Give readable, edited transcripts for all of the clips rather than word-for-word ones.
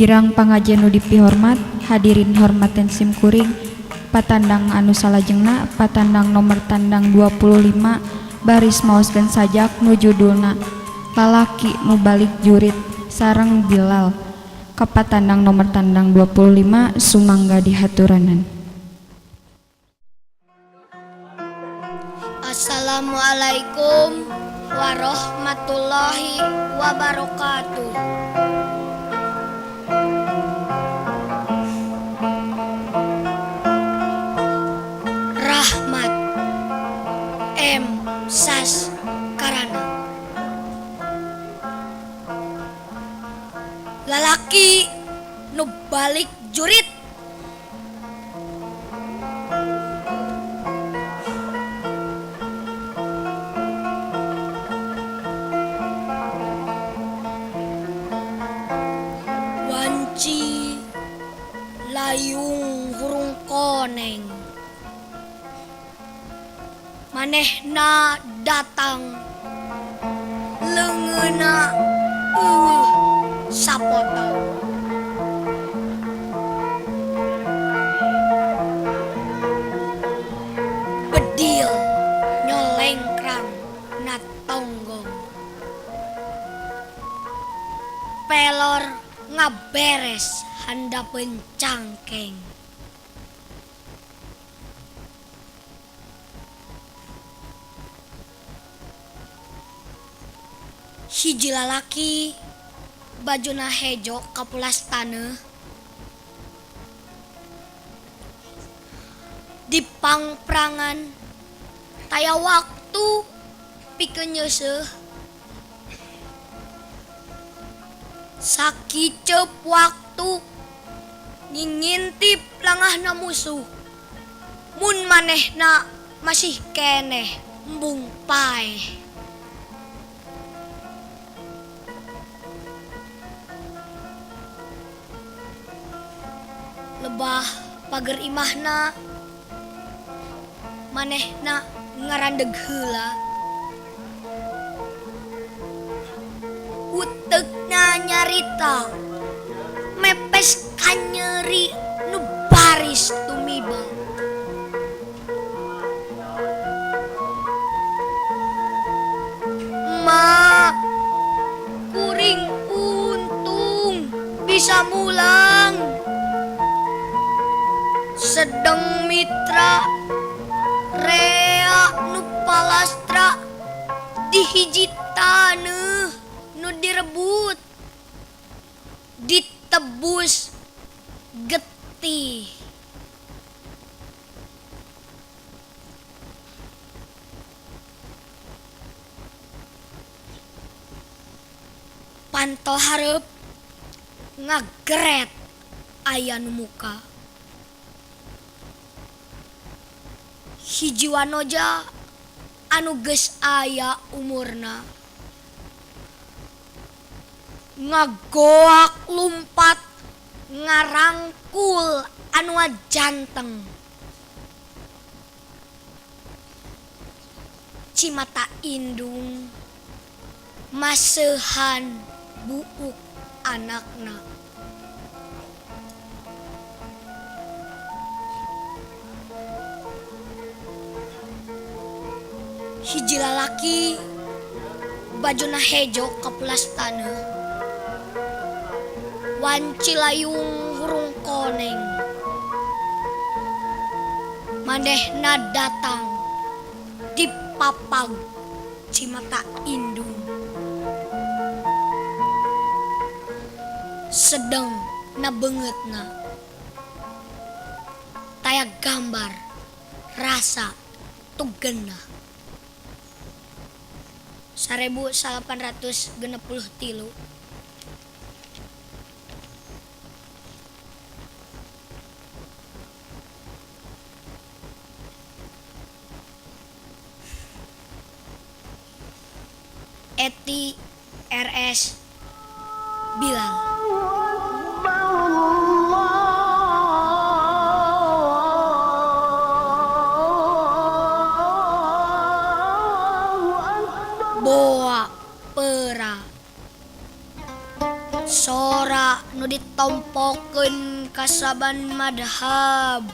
Girang pangajian nu dipihormat, hadirin hormaten simkuring, patandang anu salajengna, patandang nomor tandang 25, baris maoskeun sajak nu judulna lalaki nu balik jurit sareng Bilal. Kapatandang nomor tandang 25 sumangga dihaturanan. Assalamualaikum warahmatullahi wabarakatuh. Rahmat M. Saskarana. Lalaki nu balik jurit. Wanci layung hurung koneng, manehna datang leungeuna sapotong. Bedil nyolengkrang na tonggong, pelor ngaberes handapeun cangkeng. Hiji lalaki bajuna hejo kapulas taneuh, di pangprangan taya waktu pikeun nyeuseuh. Sakiceup waktu ngintip langahna musuh, mun manehna masih keneh embung paeh. Lebah pager imahna, manehna ngarandeg heula. Uteukna nyarita, mepes ka nyeri nu baris tumiba. Ma, kuring untung bisa mulang. Sedeng mitra rea nu palastra di hiji taneuh nu direbut, ditebus getih. Panto hareup ngageret aya nu muka. Hiji wanoja anu geus aya umurna, ngagoak lumpat ngarangkul anu janteng. Cimata indung maseuhan buuk anakna. Hiji lalaki bajuna hejo kapulas taneuh, wanci layung hurung koneng, manehna datang di papag cimata indung. Sedeng na beungeutna taya gambar rasa tugenna. 1863. Eti R.S. Bilal. Boa pera sora nu ditompokeun kasaban madhab.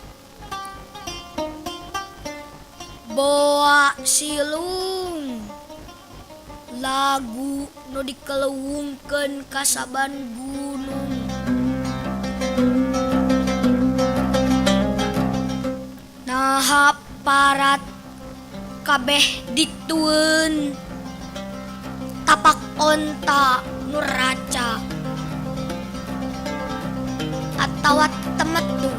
Boa silung lagu nu dikelewungkeun kasaban gunung. Naha parat kabeh ditueun tapak onta nu raca atawa temetu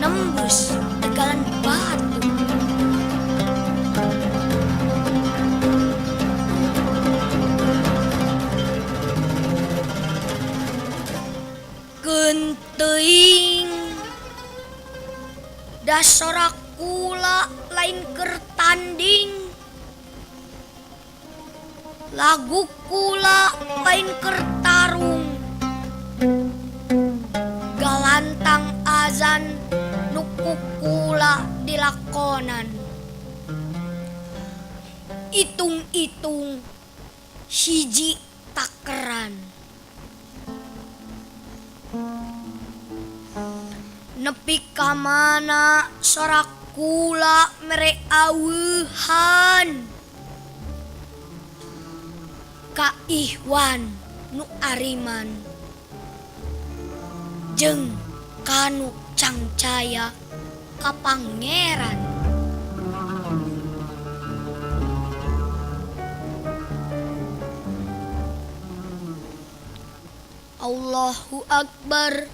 nembus tegalan batu. Geunteuing dasora kula lain keur tanding, lagu kula lain keur tarung, galantang azan nuku kula dilakonan. Itung-itung hiji takeran, nepi ka mana sorak kula mere aweuhan ka Ihwan nu Ariman jeung kanu cangcaya ka Pangeran. Allahu Akbar,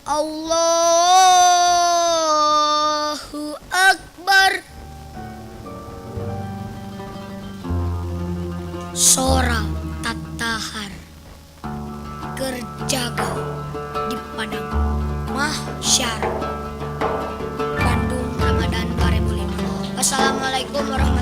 Allahu Akbar. Sora tatahar kerjaga di padang mahsyar. Bandung Ramadan 2005. Wassalamualaikum warahmatullahi wabarakatuh.